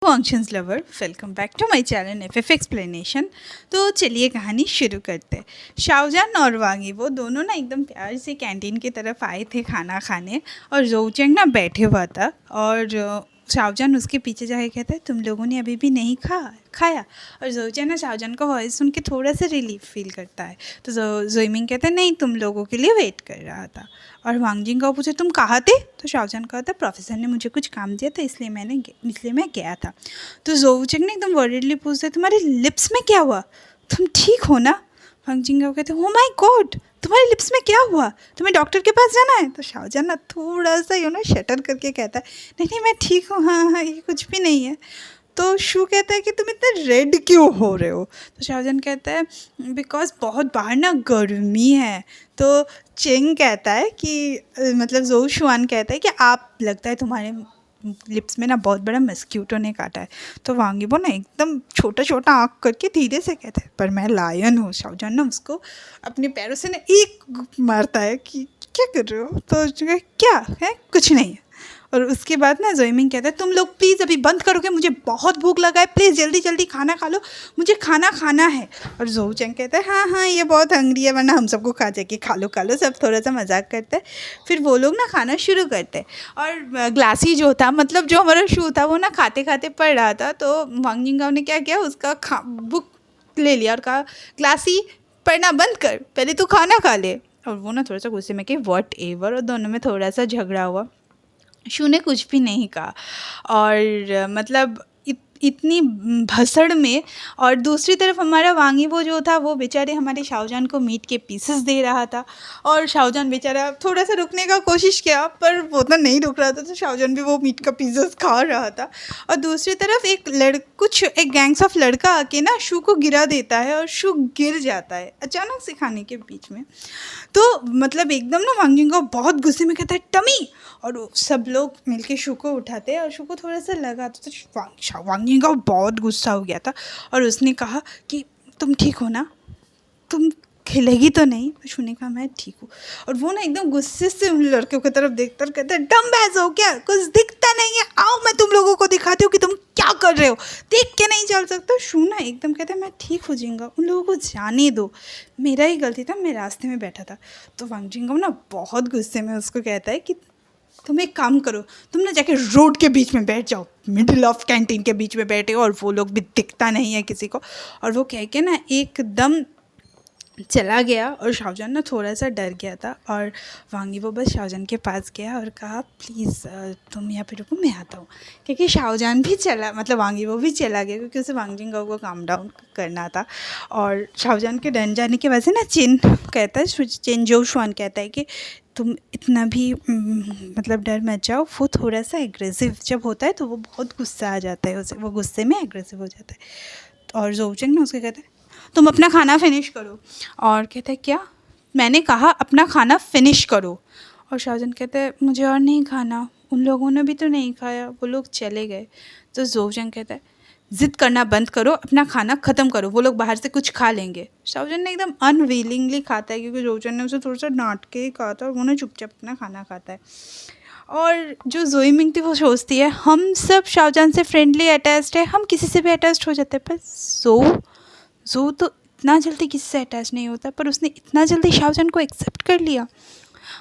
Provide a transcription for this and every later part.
Functions lover, welcome back to my channel F explanation. तो चलिए कहानी शुरू करते हैं। शाओजान और वांगी वो दोनों ना एकदम प्यार से कैंटीन की तरफ आए थे खाना खाने, और जोचेंग ना बैठे हुआ था और शाओजान उसके पीछे जाके कहता है तुम लोगों ने अभी भी नहीं खाया। और जोचेंग ना शाओजान का वॉइस सुन के थोड़ा सा रिलीफ फील करता है। तो जोइमिंग कहता है नहीं, तुम लोगों के लिए वेट कर रहा था। और वांगजिंग का पूछे तुम कहाँ थे? तो शाओजान कहता है प्रोफेसर ने मुझे कुछ काम दिया था, इसलिए मैं गया था। तो जोचेंग ने एकदम वर्रिडली पूछता है तुम्हारे लिप्स में क्या हुआ, तुम ठीक हो ना? वांगजिंग का कहते हैं ओ माय गॉड, तुम्हारे लिप्स में क्या हुआ, तुम्हें डॉक्टर के पास जाना है? तो शाओजान ना थोड़ा सा शटर करके कहता है नहीं मैं ठीक हूँ, हाँ ये कुछ भी नहीं है। तो शू कहता है कि तुम इतने रेड क्यों हो रहे हो? तो शाओजान कहता है बिकॉज बहुत बाहर ना गर्मी है। तो चेंग कहता है कि मतलब जो शुआन कहता है कि आप लगता है तुम्हारे लिप्स में ना बहुत बड़ा मस्क्यूटो ने काटा है। तो वांगीबो ना एकदम छोटा छोटा आँख करके धीरे से कहता है पर मैं लायन हूँ। शाओजान ना उसको अपने पैरों से ना एक मारता है कि क्या कर रहे हो? तो क्या है, कुछ नहीं है। और उसके बाद ना जोइमिंग कहता है तुम लोग प्लीज़ अभी बंद करोगे, मुझे बहुत भूख लगा है, प्लीज़ जल्दी जल्दी खाना खा लो, मुझे खाना खाना है। और जोऊ चैंग कहता है हाँ ये बहुत हंग्री है, वरना हम सबको खा जाके खा लो। सब थोड़ा सा मजाक करते हैं। फिर वो लोग ना खाना शुरू करते हैं। और ग्लासी जो था, मतलब जो हमारा शू था, वो ना खाते खाते पढ़ रहा था। तो वांग जिंगाओ ने क्या किया, उसका बुक ले लिया और कहा ग्लासी पढ़ना बंद कर, पहले तू खाना खा ले। और वो ना थोड़ा सा गुस्से में कि वॉट एवर, और दोनों में थोड़ा सा झगड़ा हुआ। शू ने कुछ भी नहीं कहा और मतलब इतनी भसड़ में। और दूसरी तरफ हमारा वांगीबो जो था वो बेचारे हमारे शाओजान को मीट के पीसेस दे रहा था। और शाओजान बेचारा थोड़ा सा रुकने का कोशिश किया पर वो तो नहीं रुक रहा था, तो शाओजान भी वो मीट का पीसेस खा रहा था। और दूसरी तरफ एक गैंग्स ऑफ लड़का आके ना शू को गिरा देता है और शू गिर जाता है अचानक से खाने के बीच में। तो मतलब एकदम ना वांगजिंगो बहुत गुस्से में कहता है टमी, और सब लोग मिलके शू को उठाते हैं और शू को थोड़ा सा लगा तो वांगजिंगो बहुत गुस्सा हो गया था। और उसने कहा कि तुम ठीक हो ना, तुम खिलेगी तो नहीं? शू ने कहा मैं ठीक हूँ। और वो ना एकदम गुस्से से उन लड़कों की तरफ देखता और कहता है डम बैज हो क्या, कुछ दिखता नहीं है, आओ मैं तुम लोगों को दिखाती हूँ कि तुम क्या कर रहे हो, देख के नहीं चल सकता। शू ना एकदम कहता है मैं ठीक हो जाऊँगा, उन लोगों को जाने दो, मेरा ही गलती था, मैं रास्ते में बैठा था। तो वांग जिंगो ना बहुत गुस्से में उसको कहता है कि तुम एक काम करो, तुम ना जाके रोड के बीच में बैठ जाओ, मिडिल ऑफ कैंटीन के बीच में बैठे हो और वो लोग भी दिखता नहीं है किसी को। और वो कह के ना एकदम चला गया। और शाओजान ना थोड़ा सा डर गया था और वांगीबो बस शाओजान के पास गया और कहा प्लीज़ तुम यहाँ पे रुको, मैं आता हूँ। क्योंकि शाओजान भी चला, मतलब वांगीबो भी चला गया क्योंकि उसे वांगजिंगो को काम डाउन करना था। और शाओजान के डर जाने की वजह से ना चेन जो शुआन कहता है कि तुम इतना भी मतलब डर मत जाओ। वो थोड़ा सा एग्रेसिव जब होता है तो वो बहुत गुस्सा आ जाता है उसे, वो गुस्से में एग्रेसिव हो जाता है। और जोचेंग ना उसके कहता है तुम अपना खाना फिनिश करो। और कहता है क्या? मैंने कहा अपना खाना फिनिश करो। और शाओजान कहता है मुझे और नहीं खाना, उन लोगों ने भी तो नहीं खाया, वो लोग चले गए। तो जोचेंग कहता है ज़िद करना बंद करो, अपना खाना ख़त्म करो, वो लोग बाहर से कुछ खा लेंगे। शाओजान ने एकदम अनविलिंगली खाता है क्योंकि जोचेंग ने उसे थोड़ा सा डांट के ही कहा था, और वो ना चुपचाप अपना खाना खाता है। और जो जोइमिंग थी वो सोचती है हम सब शाओजान से फ्रेंडली अटैच्ड है, हम किसी से भी अटैच्ड हो जाते हैं, पर जो तो इतना जल्दी किसी से अटैच नहीं होता, पर उसने इतना जल्दी शाओजान को एक्सेप्ट कर लिया।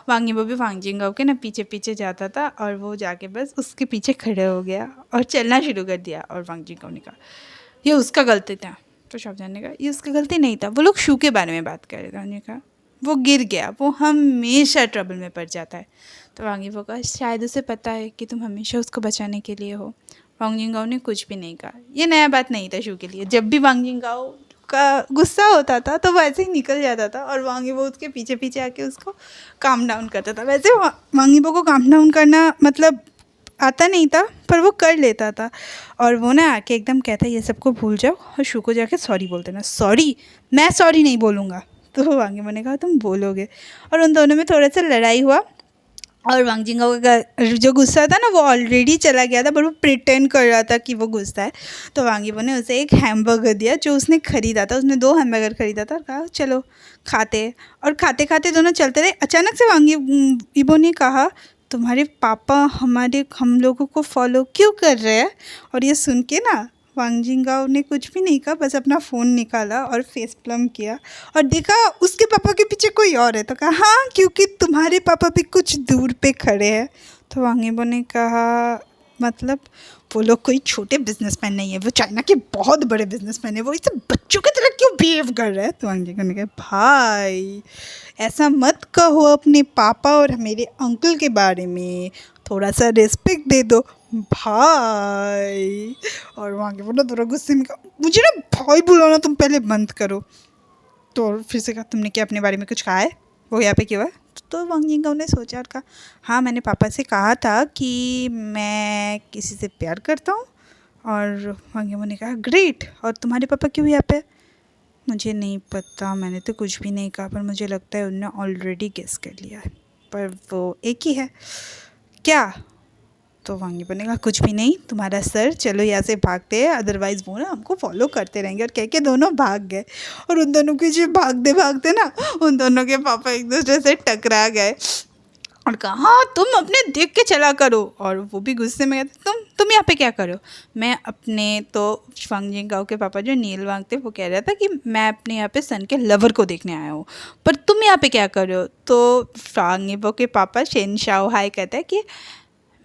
वांगीबो भी वांगजिंगो के ना पीछे पीछे जाता था और वो जाके बस उसके पीछे खड़े हो गया और चलना शुरू कर दिया। और वांगजिंगो ने कहा ये उसका गलती था। तो शाओजान ने कहा ये उसका गलती नहीं था, वो लोग शू के बारे में बात कर रहे थे। उन्होंने कहा वो गिर गया, वो हमेशा ट्रबल में पड़ जाता है। तो वांगीबो का शायद उसे पता है कि तुम हमेशा उसको बचाने के लिए हो। वांगजिंगो ने कुछ भी नहीं कहा, ये नया बात नहीं था शू के लिए। जब भी वांगजिंगो का गुस्सा होता था तो वो ऐसे ही निकल जाता था और वांगीबो उसके पीछे पीछे आके उसको काम डाउन करता था। वैसे वांगीबो को काम डाउन करना मतलब आता नहीं था, पर वो कर लेता था। और वो ना आके एकदम कहता है ये सबको भूल जाओ और शू को जाके सॉरी बोल देना। सॉरी? मैं सॉरी नहीं बोलूँगा। तो वांगीबो ने कहा तुम बोलोगे। और उन दोनों में थोड़ा सा लड़ाई हुआ और वांगजिंगो का जो गुस्सा था ना वो ऑलरेडी चला गया था, पर वो प्रिटेंड कर रहा था कि वो गुस्सा है। तो वांगीबो ने उसे एक हैमबर्गर दिया जो उसने ख़रीदा था, उसने 2 हैमबर्गर ख़रीदा था और कहा चलो खाते। और खाते खाते दोनों चलते रहे। अचानक से वांगीबो ने कहा तुम्हारे पापा हम लोगों को फॉलो क्यों कर रहे हैं? और ये सुन के ना वांग जिंगाओ ने कुछ भी नहीं कहा, बस अपना फ़ोन निकाला और फेस प्लम किया और देखा उसके पापा के पीछे कोई और है, तो कहा हाँ क्योंकि तुम्हारे पापा भी कुछ दूर पे खड़े हैं। तो वांग यीबो ने कहा मतलब वो लोग कोई छोटे बिजनेसमैन नहीं है, वो चाइना के बहुत बड़े बिजनेसमैन है, वो इसे बच्चों की तरह क्यों बिहेव कर रहे हैं? तो वांग जिंगाओ ने कहा भाई ऐसा मत कहो अपने पापा और मेरे अंकल के बारे में, थोड़ा सा रिस्पेक्ट दे दो भाई। और वहाँ के बोला थोड़ा गुस्से में कहा मुझे ना भाई बुलाना तुम पहले बंद करो। तो फिर से कहा तुमने क्या अपने बारे में कुछ कहा है, वो यहाँ पे क्यों है? तो वांग जिंगाओ ने सोचा और कहा हाँ मैंने पापा से कहा था कि मैं किसी से प्यार करता हूँ। और वांग जिंगाओ ने कहा ग्रेट, और तुम्हारे पापा क्यों यहाँ पे? मुझे नहीं पता, मैंने तो कुछ भी नहीं कहा, पर मुझे लगता है उन्होंने ऑलरेडी गेस कर लिया है, पर वो एक ही है क्या? तो वांगी बनेगा कुछ भी नहीं तुम्हारा सर, चलो यहाँ से भागते हैं, अदरवाइज़ वो ना हमको फॉलो करते रहेंगे। और कह के दोनों भाग गए और उन दोनों के जो भागते भागते ना उन दोनों के पापा एक दूसरे से टकरा गए और कहा हाँ तुम अपने देख के चला करो। और वो भी गुस्से में कहते तुम यहाँ पे क्या करो? मैं अपने तो वांग जिंगाओ के पापा जो नील वांग थे वो कह रहा था कि मैं अपने यहाँ पे सन के लवर को देखने आया हूँ, पर तुम यहाँ पे क्या कर रहे हो? तो वांग यीबो के पापा शेन शाओ हाई कहता है कि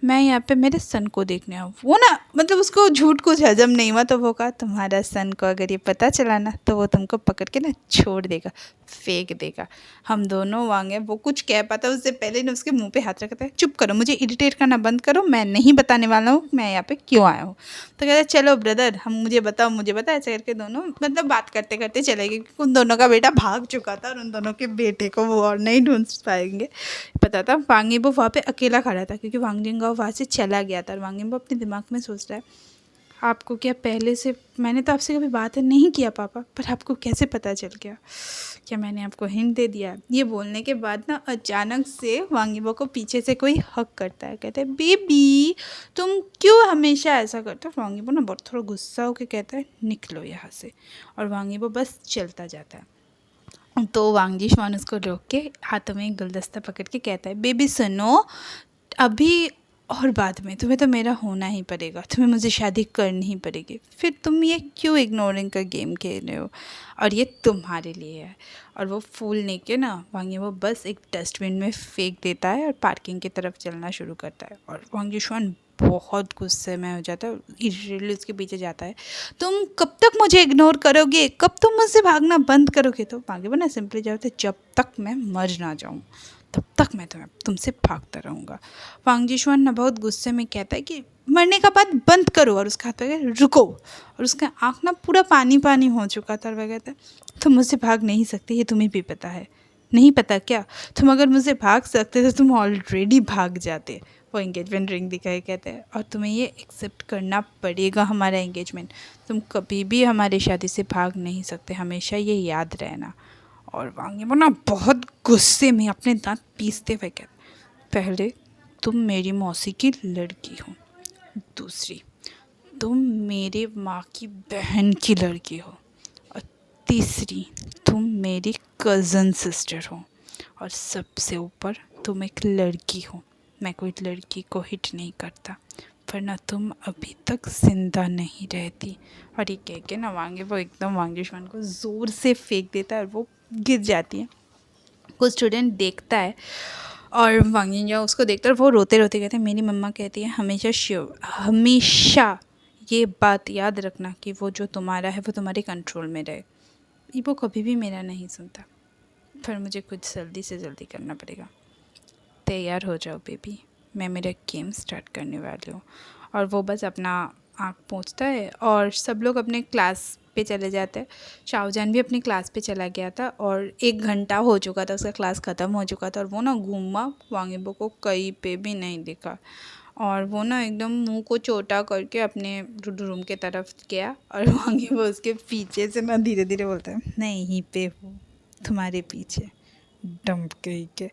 मैं यहाँ पे मेरे सन को देखने आऊँ। वो ना मतलब उसको झूठ कुछ हजम नहीं हुआ, तो वो कहा तुम्हारा सन को अगर ये पता चला ना तो वो तुमको पकड़ के ना छोड़ देगा, फेंक देगा। हम दोनों वांगे वो कुछ कह पाता उससे पहले ने उसके मुंह पे हाथ रखता है, चुप करो, मुझे इरिटेट करना बंद करो, मैं नहीं बताने वाला हूँ मैं यहाँ पे क्यों आया हूँ। तो कहता है चलो ब्रदर हम मुझे बता, ऐसे करके दोनों मतलब बात करते करते चले गए, क्योंकि उन दोनों का बेटा भाग चुका था और उन दोनों के बेटे को वो और नहीं ढूंढ पाएंगे। पता था वांग यीबो वहाँ पे अकेला खड़ा था क्योंकि वांग जिंगाओ वहाँ से चला गया था। और वांग यीबो अपने दिमाग में सोच रहा है आपको क्या पहले से, मैंने तो आपसे कभी बात नहीं किया पापा, पर आपको कैसे पता चल गया? क्या मैंने आपको हिंट दे दिया? ये बोलने के बाद ना अचानक से वांग यीबो को पीछे से कोई हक करता है, कहता है बेबी तुम क्यों हमेशा ऐसा करते हो? वांग यीबो ना बहुत थोड़ा गुस्सा होकर कहता है निकलो यहाँ से, और वांग यीबो बस चलता जाता है। तो वांग जिशान उसको रोक के हाथों में एक गुलदस्ता पकड़ के कहता है बेबी सुनो, अभी और बाद में तुम्हें तो मेरा होना ही पड़ेगा, तुम्हें मुझे शादी करनी ही पड़ेगी। फिर तुम ये क्यों इग्नोरिंग का गेम खेल रहे हो, और ये तुम्हारे लिए है। और वो फूल लेके ना वांग यीबो बस एक डस्टबिन में फेंक देता है और पार्किंग की तरफ चलना शुरू करता है। और वांग जिशान बहुत गुस्से में हो जाता है, इरीटेटली उसके पीछे जाता है, तुम कब तक मुझे इग्नोर करोगे, कब तुम मुझसे भागना बंद करोगे? तो वांग यीबो ना सिंपली जवाब, जब तक मैं मर ना जाऊँ तब तक मैं तुमसे भागता रहूँगा। वांग जिशान ना बहुत गुस्से में कहता है कि मरने का बात बंद करो, और उसका हाथ पे रुको, और उसका आँख ना पूरा पानी पानी हो चुका था। और वह कहता है तुम मुझसे भाग नहीं सकते, ये तुम्हें भी पता है, नहीं पता क्या? तुम अगर मुझसे भाग सकते तो तुम ऑलरेडी भाग जाते। वो एंगेजमेंट रिंग दिखाए कहते हैं, और तुम्हें ये एक्सेप्ट करना पड़ेगा हमारा एंगेजमेंट, तुम कभी भी हमारी शादी से भाग नहीं सकते, हमेशा ये याद रहना। और वांग यीबो ना बहुत गुस्से में अपने दांत पीसते हुए कहते पहले तुम मेरी मौसी की लड़की हो, दूसरी तुम मेरे माँ की बहन की लड़की हो, और तीसरी तुम मेरी कज़न सिस्टर हो, और सबसे ऊपर तुम एक लड़की हो। मैं कोई लड़की को हिट नहीं करता, वरना तुम अभी तक जिंदा नहीं रहती। और ये कह के ना वांग यीबो एकदम वांग जिशान को ज़ोर से फेंक देता है और वो गिर जाती है। कुछ स्टूडेंट देखता है और वांग जिंजाओ उसको देखता है और वो रोते रोते कहते हैं मेरी मम्मा कहती है हमेशा ये बात याद रखना कि वो जो तुम्हारा है वो तुम्हारे कंट्रोल में रहे। वो कभी भी मेरा नहीं सुनता, पर मुझे कुछ जल्दी से जल्दी करना पड़ेगा। तैयार हो जाओ बेबी, मैं मेरा गेम स्टार्ट करने वाली हूँ। और वो बस अपना आँख पोंछता है और सब लोग अपने क्लास पे चले जाते हैं। शाओजान भी अपनी क्लास पे चला गया था और 1 घंटा हो चुका था, उसका क्लास ख़त्म हो चुका था। और वो ना घूमा, वांग यीबो को कहीं पे भी नहीं दिखा। और वो ना एकदम मुंह को छोटा करके अपने रूम के तरफ गया और वांग यीबो उसके पीछे से ना धीरे धीरे बोलता है मैं यहीं पे हूँ तुम्हारे पीछे। डम्प कहीं के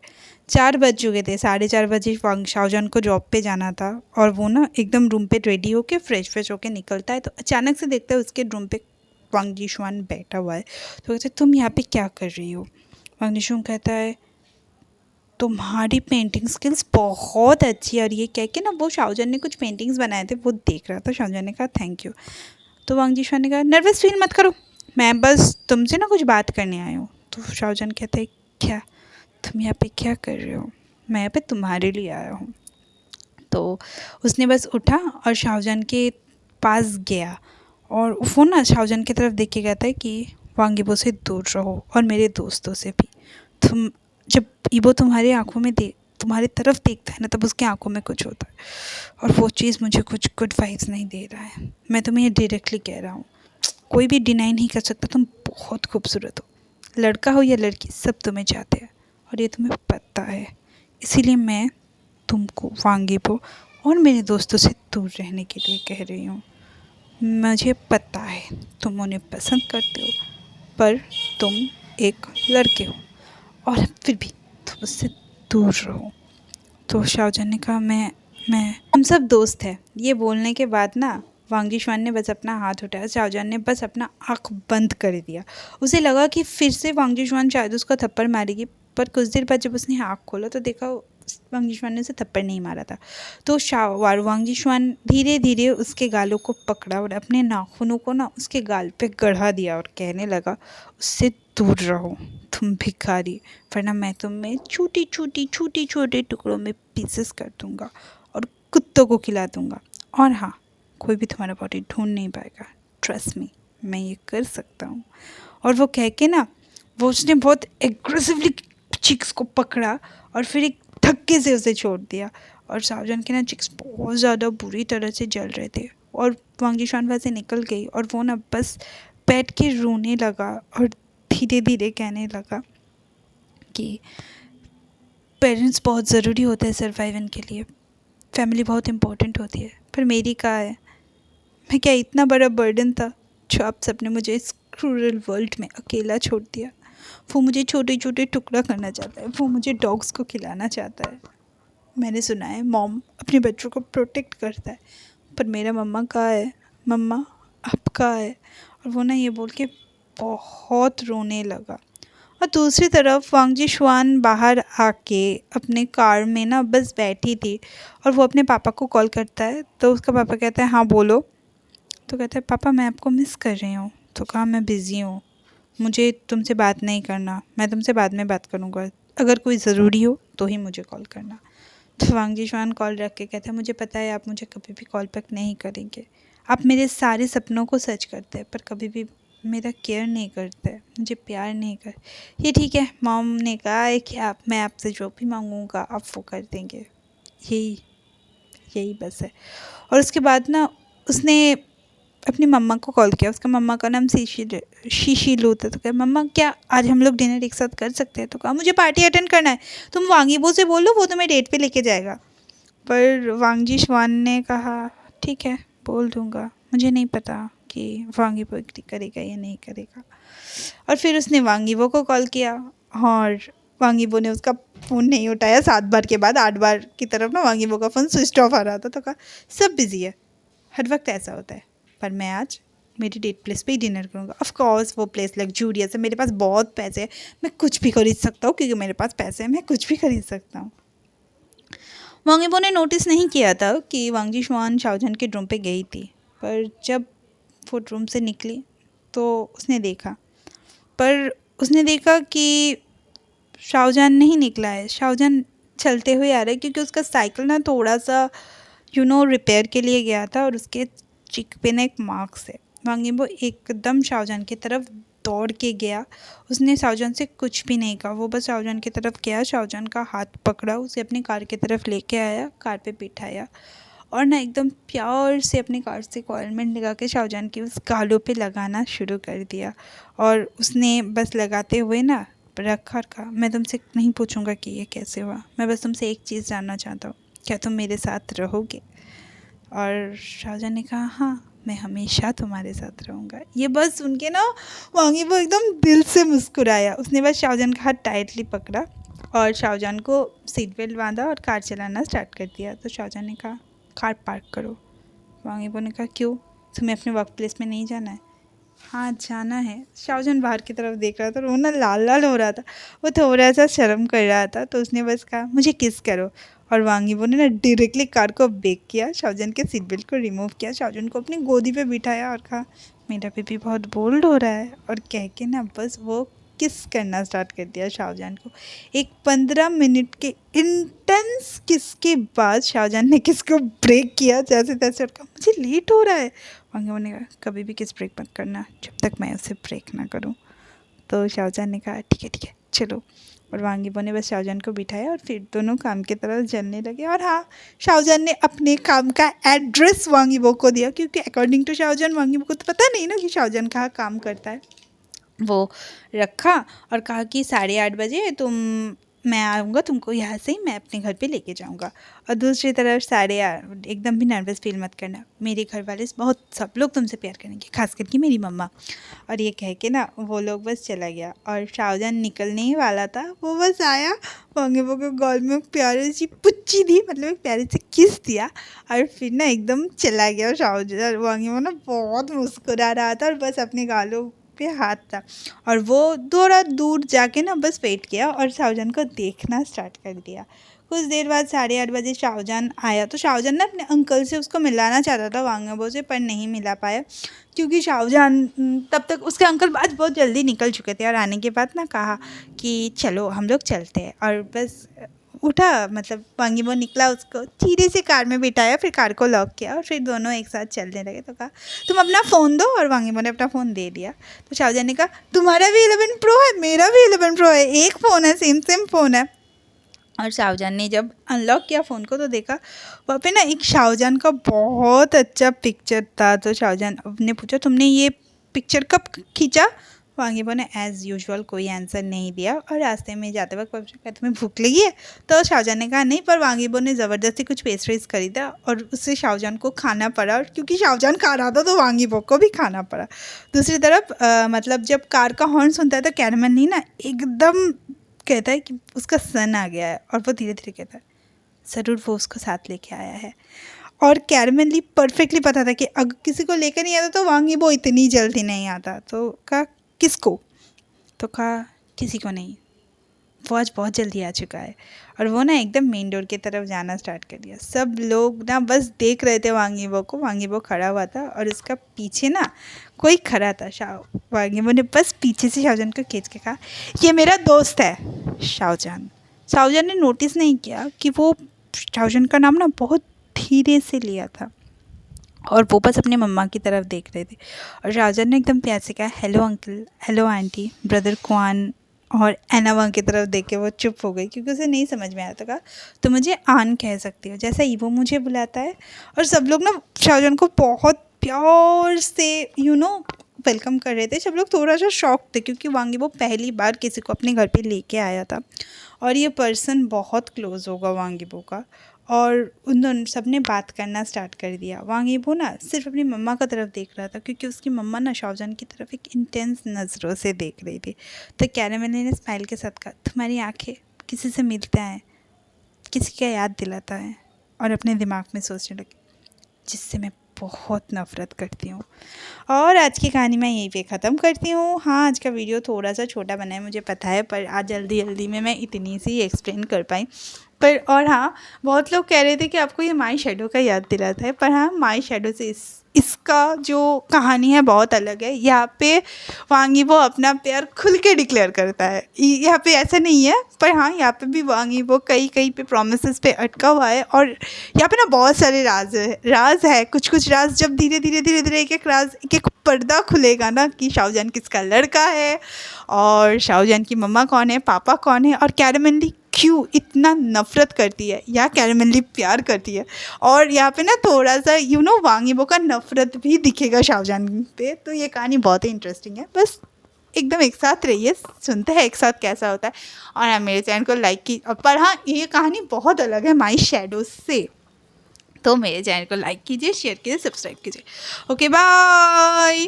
4 बज चुके थे, 4:30 बजे शाओजान को जॉब पे जाना था। और वो ना एकदम रूम पे रेडी होके फ्रेश होके निकलता है, तो अचानक से देखता है उसके रूम पे वांग जिशान बैठा हुआ है। तो कहते तुम यहाँ पे क्या कर रही हो? वांग जिशान कहता है तुम्हारी पेंटिंग स्किल्स बहुत अच्छी है। और ये कह के ना वो शाहजहान ने कुछ पेंटिंग्स बनाए थे, वो देख रहा था। शाहजहान ने कहा थैंक यू। तो वांग जिशान ने कहा नर्वस फील मत करो, मैं बस तुमसे ना कुछ बात करने आया हूँ। तो शाहजहान कहते हैं क्या, तुम यहाँ पे क्या कर रहे हो? मैं यहाँ पे तुम्हारे लिए आया हूँ। तो उसने बस उठा और शाहजहान के पास गया और वो ना शाहजहान की तरफ देख के कहता है कि वांगिबो से दूर रहो और मेरे दोस्तों से भी। तुम जब ईबो तुम्हारी तरफ देखता है ना, तब उसकी आंखों में कुछ होता है और वो चीज़ मुझे कुछ गुड वाइब्स नहीं दे रहा है। मैं तुम्हें ये डायरेक्टली कह रहा हूँ, कोई भी डिनाई नहीं कर सकता, तुम बहुत खूबसूरत हो। लड़का हो या लड़की, सब तुम्हें चाहते हैं और ये तुम्हें पता है। इसीलिए मैं तुमको वांगिबो और मेरे दोस्तों से दूर रहने के लिए कह रही हूँ। मुझे पता है तुम उन्हें पसंद करते हो, पर तुम एक लड़के हो और फिर भी तुम उससे दूर रहो। तो शाहजहान ने कहा मैं हम सब दोस्त हैं। ये बोलने के बाद ना वांग जिशान ने बस अपना हाथ उठाया, शाहजहान ने बस अपना आँख बंद कर दिया। उसे लगा कि फिर से वांग जिशान शायद उसको थप्पड़ मारेगी, पर कुछ देर बाद जब उसने आँख खोला तो देखा वांग जिशान ने उसे थप्पड़ नहीं मारा था। तो वांग जिशान धीरे धीरे उसके गालों को पकड़ा और अपने नाखूनों को ना उसके गाल पे गढ़ा दिया और कहने लगा उससे दूर रहो तुम भिखारी, वरना मैं तुम्हें छोटी छोटी छोटी छोटे टुकड़ों में पीसेस कर दूंगा और कुत्तों को खिला दूंगा। और हाँ, कोई भी तुम्हारा बॉडी ढूंढ नहीं पाएगा, ट्रस्ट मी, मैं ये कर सकता हूँ। और वो कह के ना वो उसने बहुत एग्रेसिवली चिक्स को पकड़ा और फिर एक धक्के से उसे छोड़ दिया। और शाहजहान के ना चिक्स बहुत ज़्यादा बुरी तरह से जल रहे थे और वांग जिशान वहाँ से निकल गई और वो ना बस बैठ के रोने लगा और धीरे धीरे कहने लगा कि पेरेंट्स बहुत ज़रूरी होते हैं सर्वाइवन के लिए, फैमिली बहुत इम्पोर्टेंट होती है, पर मेरी कहाँ है? मैं क्या इतना बड़ा बर्डन था जो आप सबने मुझे इस क्रूरल वर्ल्ड में अकेला छोड़ दिया। वो मुझे छोटे छोटे टुकड़ा करना चाहता है, वो मुझे डॉग्स को खिलाना चाहता है। मैंने सुना है मॉम अपने बच्चों को प्रोटेक्ट करता है, पर मेरा मम्मा कहाँ है? मम्मा आप कहाँ है? और वो ना ये बोल के बहुत रोने लगा। और दूसरी तरफ वांग जिशान बाहर आके अपने कार में ना बस बैठी थी और वो अपने पापा को कॉल करता है। तो उसका पापा कहता है हाँ बोलो। तो कहता है पापा मैं आपको मिस कर रही हूँ। तो कहा मैं बिज़ी हूँ, मुझे तुमसे बात नहीं करना, मैं तुमसे बाद में बात करूँगा, अगर कोई ज़रूरी हो तो ही मुझे कॉल करना। तो वांग जिशान कॉल रख के कहता है मुझे पता है आप मुझे कभी भी कॉल बैक नहीं करेंगे, आप मेरे सारे सपनों को सच करते हैं पर कभी भी मेरा केयर नहीं करते, मुझे प्यार नहीं कर। ये ठीक है, मॉम ने कहा है कि मैं आपसे जो भी मांगूंगा आप वो कर देंगे, यही यही बस है। और उसके बाद ना उसने अपनी मम्मा को कॉल किया। उसका मम्मा का नाम शीशीलू था। तो कहा मम्मा क्या आज हम लोग डिनर एक साथ कर सकते हैं? तो कहा मुझे पार्टी अटेंड करना है, तुम वांगीबो से बोलो वो तुम्हें डेट पे लेके जाएगा। पर वांग जिशान ने कहा ठीक है बोल दूंगा, मुझे नहीं पता कि वांगीबो एग्री करेगा या नहीं करेगा। और फिर उसने वांगीबो को कॉल किया और वांगीबो ने उसका फ़ोन नहीं उठाया। 7 बार के बाद 8 बार की तरफ ना वांगीबो का फ़ोन स्विच ऑफ आ रहा था। तो कहा सब बिज़ी है, हर वक्त ऐसा होता है, पर मैं आज मेरी डेट प्लेस पे ही डिनर करूँगा। ऑफ कोर्स वो प्लेस लग्जूरियस है, मेरे पास बहुत पैसे हैं, मैं कुछ भी खरीद सकता हूँ क्योंकि मेरे पास पैसे हैं, मैं कुछ भी खरीद सकता हूँ। वांगीबो ने नोटिस नहीं किया था कि वांग जिशान शाहजहान के रूम पे गई थी, पर जब वो रूम से निकली तो उसने देखा कि शाहजहान नहीं निकला है। शाहजहान चलते हुए आ रहा है क्योंकि उसका साइकिल ना थोड़ा सा रिपेयर के लिए गया था और उसके चिक पे ना एक मार्क्स है। वांगीबो एकदम शाहजहान की तरफ दौड़ के गया। उसने शाहजहान से कुछ भी नहीं कहा, वो बस शाहजहान की तरफ गया, शाहजहान का हाथ पकड़ा, उसे अपनी कार की तरफ लेके आया, कार पे बिठाया और ना एकदम प्यार से अपनी कार से ऑइलमेंट लगा के शाहजहान की उस गालों पे लगाना शुरू कर दिया। और उसने बस लगाते हुए ना रखा मैं तुमसे नहीं पूछूंगा कि ये कैसे हुआ, मैं बस तुमसे एक चीज़ जानना चाहता हूँ, क्या तुम मेरे साथ रहोगे? और शाहजहान ने कहा हाँ मैं हमेशा तुम्हारे साथ रहूँगा। ये बस सुन के ना वांगीबो एकदम दिल से मुस्कुराया। उसने बस शाहजहान का हाथ टाइटली पकड़ा और शाहजहान को सीट बेल्ट बांधा और कार चलाना स्टार्ट कर दिया। तो शाहजहान ने कहा कार पार्क करो। वांगीबो ने कहा क्यों, तुम्हें अपने वर्क प्लेस में नहीं जाना है? हाँ जाना है। शाहजहान बाहर की तरफ देख रहा था, रोना लाल लाल हो रहा था, वो थोड़ा सा शर्म कर रहा था, तो उसने बस कहा मुझे किस करो। और वांगीबो ने ना डायरेक्टली कार को ब्रेक किया, शाहजहान के सीट बेल्ट को रिमूव किया, शाहजहान को अपनी गोदी पे बिठाया और कहा मेरा बेबी बहुत बोल्ड हो रहा है, और कह के ना बस वो किस करना स्टार्ट कर दिया शाहजहान को। एक 15 मिनट के इंटेंस किस के बाद शाहजहान ने किस को ब्रेक किया जैसे तैसे, और कहा मुझे लेट हो रहा है। वांगीबो ने कहा कभी भी किस ब्रेक मत करना जब तक मैं उसे ब्रेक ना करूं। तो शाहजहान ने कहा ठीक है चलो, और वांगीबो ने बस शाहजहान को बिठाया और फिर दोनों काम की तरफ चलने लगे। और हाँ, शाहजहान ने अपने काम का एड्रेस वांगीबो को दिया, क्योंकि अकॉर्डिंग टू शाहजहान वांगीबो को तो पता नहीं ना कि शाहजहान कहाँ काम करता है। वो रखा और कहा कि 8:30 बजे मैं आऊँगा, तुमको यहाँ से ही मैं अपने घर पे लेके जाऊँगा। और दूसरी तरफ 8:30, एकदम भी नर्वस फील मत करना, मेरे घर वाले बहुत सब लोग तुमसे प्यार करेंगे, खास करके मेरी मम्मा। और ये कह के ना वो लोग बस चला गया, और शाहजहान निकलने ही वाला था, वो बस आया, वांगीबो के गॉल में एक प्यारी सी पुच्ची दी, मतलब एक प्यारी सी किस दिया, और फिर ना एकदम चला गया शाहजहान। वांगीबो ना बहुत मुस्कुरा रहा था और बस अपने गालों पे हाथ था, और वो थोड़ा दूर जाके ना बस वेट किया और शाहजहान को देखना स्टार्ट कर दिया। कुछ देर बाद 8:30 बजे शाहजहान आया, तो शाहजहान ना अपने अंकल से उसको मिलाना चाहता था वांगीबो से, पर नहीं मिला पाया, क्योंकि शाहजहान तब तक उसके अंकल आज बहुत जल्दी निकल चुके थे। और आने के बाद ना कहा कि चलो हम लोग चलते हैं, और बस उठा, मतलब वांगीबो निकला, उसको धीरे से कार में बिठाया, फिर कार को लॉक किया, और फिर दोनों एक साथ चलने लगे। तो कहा तुम अपना फ़ोन दो, और वांगीबो ने अपना फ़ोन दे दिया। तो शाहजहान ने कहा तुम्हारा भी 11 प्रो है, मेरा भी 11 प्रो है, एक फ़ोन है, सेम सेम फ़ोन है। और शाहजहान ने जब अनलॉक किया फ़ोन को, तो देखा वहाँ पे ना एक शाहजहान का बहुत अच्छा पिक्चर था। तो शाहजहान ने पूछा तुमने ये पिक्चर कब खींचा। वांगीबो ने एज़ यूजुअल कोई आंसर नहीं दिया, और रास्ते में जाते वक्त पूछा तुम्हें भूख लगी है। तो शाहजहान ने कहा नहीं, पर वांगीबो ने ज़बरदस्ती कुछ पेस्ट्रीज खरीदा, और उससे शाहजहान को खाना पड़ा, और क्योंकि शाहजहान खा रहा था तो वांगीबो को भी खाना पड़ा। दूसरी तरफ मतलब जब कार का हॉर्न सुनता है तो कैरमन नहीं ना एकदम कहता है कि उसका सन आ गया है, और वो धीरे धीरे कहता है ज़रूर वो उसको साथ लेके आया है। और कैरमनली परफेक्टली पता था कि अगर किसी को लेकर नहीं आता तो वांगीबो इतनी जल्दी नहीं आता। तो कहा किसको, तो कहा किसी को नहीं, वो आज बहुत जल्दी आ चुका है। और वो ना एकदम मेन डोर की तरफ जाना स्टार्ट कर दिया। सब लोग ना बस देख रहे थे वांगीबो को, वांगीबो खड़ा हुआ था और उसका पीछे ना कोई खड़ा था। वांगीबो ने बस पीछे से शाहजहान को खींच के कहा ये मेरा दोस्त है शाहजहान। शाहजहान ने नोटिस नहीं किया कि वो शाहजहान का नाम ना बहुत धीरे से लिया था, और वो बस अपने मम्मा की तरफ देख रहे थे। और शाहजहान ने एकदम प्यार से कहा hello uncle, hello aunty, brother Kwan. और एना वहाँ की तरफ देख के वो चुप हो गई, क्योंकि उसे नहीं समझ में आया। तो कहा तो मुझे आन कह सकती हो, जैसा ईवो मुझे बुलाता है। और सब लोग ना शाहजहान को बहुत प्यार से वेलकम कर रहे थे। सब लोग थोड़ा सा शॉक थे, क्योंकि वांगीबो पहली बार किसी को अपने घर पे लेके आया था, और ये पर्सन बहुत क्लोज होगा वांगीबो का। और उन दोनों सब ने बात करना स्टार्ट कर दिया। वांगीबो ना सिर्फ अपनी मम्मा की तरफ देख रहा था, क्योंकि उसकी मम्मा ना शाहजहान की तरफ एक इंटेंस नज़रों से देख रही थी। तो कैरमन ने स्माइल के साथ कहा तुम्हारी आंखें किसी से मिलता है, किसी का याद दिलाता है। और अपने दिमाग में सोचने लगी जिससे मैं बहुत नफ़रत करती हूँ। और आज की कहानी मैं यहीं पे ख़त्म करती हूँ। हाँ, आज का वीडियो थोड़ा सा छोटा बना है मुझे पता है, पर आज जल्दी जल्दी में मैं इतनी सी एक्सप्लेन कर पाई। पर और हाँ, बहुत लोग कह रहे थे कि आपको ये माई शैडो का याद दिलाता है, पर हाँ, माई शैडो से इसका जो कहानी है बहुत अलग है। यहाँ पे वांगीबो अपना प्यार खुल के डिक्लेयर करता है, यहाँ पे ऐसा नहीं है। पर हाँ, यहाँ पे भी वांगीबो कई कहीं पे प्रोमिसेस पे अटका हुआ है, और यहाँ पे ना बहुत सारे राज है। कुछ राज जब धीरे धीरे एक एक राज, एक एक पर्दा खुलेगा ना कि शाहजहान किसका लड़का है, और शाहजहान की मम्मा कौन है, पापा कौन है, और कैरमनली क्यों इतना नफ़रत करती है या कैरमनली प्यार करती है। और यहाँ पे ना थोड़ा सा वांगीबो का नफ़रत भी दिखेगा शाहजहान पे। तो ये कहानी बहुत ही इंटरेस्टिंग है। बस एकदम एक साथ रहिए, सुनते हैं एक साथ कैसा होता है। और हाँ, मेरे चैनल को लाइक की। पर हाँ, ये कहानी बहुत अलग है माई शैडो से, तो मेरे चैनल को लाइक कीजिए, शेयर कीजिए, सब्सक्राइब कीजिए। Okay bye.